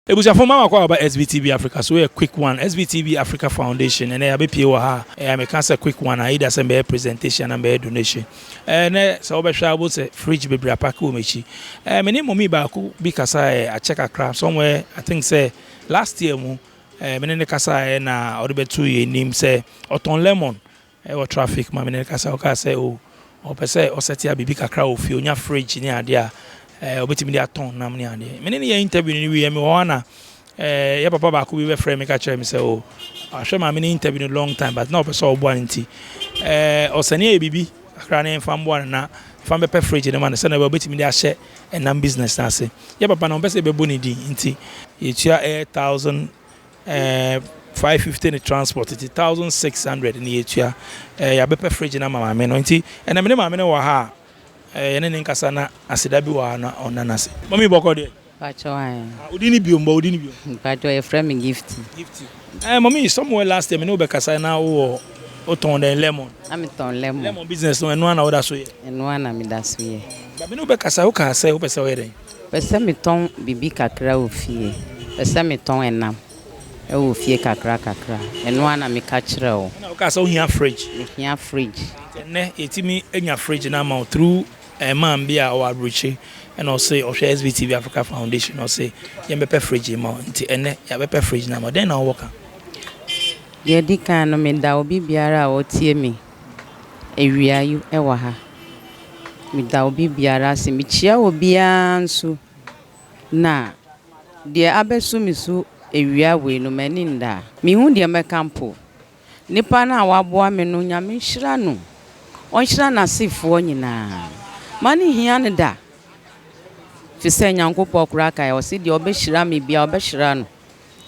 It was a former about SVTV Africa, so a quick one. SVTV Africa Foundation, and I be POA. I can say quick one. I either send a presentation and a donation. And so I will say fridge be a pack with me. My name me baku because I check a crap somewhere. I think say last year mo. Menene kasa na oribe 2 year name say Oton Lemon. Or traffic. My menene kasa oka say o pese o setia bibi kakra o fi onya fridge ni ade obetimi dia ton nam ni ade menene ya interview ni wi me wana ya papa ba ko bi be frame me ka kire me say o ahwe ma me ni interview no long time but now person obo anti o sane e bibi akra na enfam bo na fam be fridge ni man say na obetimi dia hye enam business na say ya papa na pese be boni di nti ye tua 550 in transport, 1,600 in the year. Ya be fridge na mama me no nti na me mama me wa ha ene ne nkasa na asidabi wa na onanase mami boko de pacho an udini biomba pacho e frame gift mami somewhere last time no be kasa na wo oton den lemon am ton lemon business no eno na oda so ye eno na mi da so ye ba me no be kasa wo ka say wo pese wo ye pese mi ton bibi kakra ofie pese mi ton enam e wo fie kakra eno na mi ka kire o na wo ka say wo hia fridge ne etimi enya fridge na ma through man bia or abrochi and I say or SVTV Africa Foundation or say ye be fridge ma nti ene ya be fridge na ma den na work ye di kan no me da obi biara o tie mi ewiayu e wa ha me da obi biara se mi chia obi anso na de abesu mi so ewia we no mani nda mi hu de me campo nipa na waboa me no nyame hira no on hira na sefo nyina mani hia ne da fi se nyankopɔ kura kai o se de obehira me bia obehira no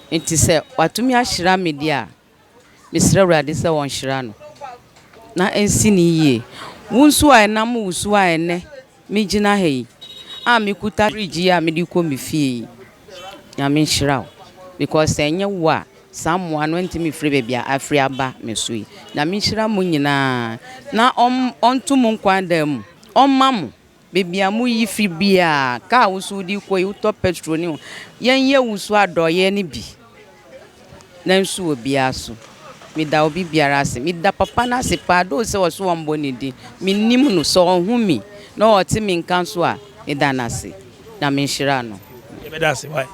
enti se watumi ahira me dia misra wrade se won hira no na ensi ni yie wunsu a na mu wusu a ene me gina hei a me kuta fridge a me di ko me fie nyame hira because enye wo a Samuel no ntimi free baby afri aba mesui na minhira mu nyina na onto mu kwandam omam baby amu yi free bia ka wusu di ko yi to petrol ni yenye wusu adoye ni bi na nsu obi aso mi da obi biara se mi da papa na se pa do se wo so wombo ni di mi nim no so ohumi na o ti mi nkan so a mi da na se na minhira no that's why.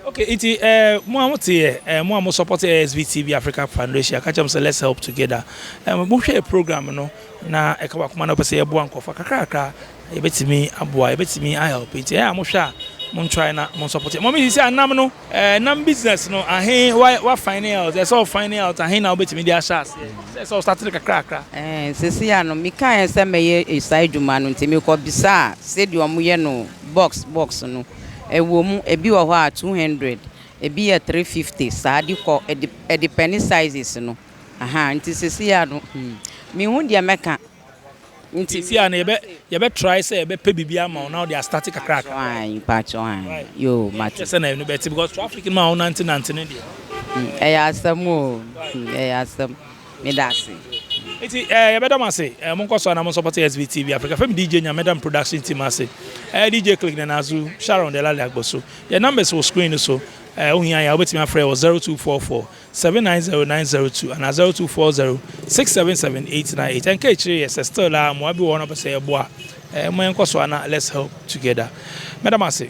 Okay, it mo support SVTV Africa Foundation. I catch them say let's help together. We share a program no na e ka wakoma na pese ebo ankofa kakra e betimi aboa e betimi I help it. Mo hwa mo try na mo support. Mo me say anam no nam business no ahen wa finding out. That's all finding out ahen na betimi dia share. That's all start kakra. Sisi ya no mi kan say meye esai dwuma no ntimi ko bisa say de omo ye no box no ewomu ebi wo ha 200 ebi ya 350 saadi ko e penny sizes no aha nti sisi ya no mi hu dia meka nti sisi ya na ye be try say ye be pe bibia ma now they are starting kakra pacho yo match say na no better because traffic ma on 19 ne dia ya asamo ya asam me dasi iti ye be dama say mon ko so na mon support SVTV Africa fam DJ nya madam production team ase DJ click na azu Sharon de Lale Agboso your numbers will screen so ohia ya obetimi afre 0244 790902 and 0240 677 and kechiri yes still la mo abi wona be say eboa mo enko so na let's help together madam ase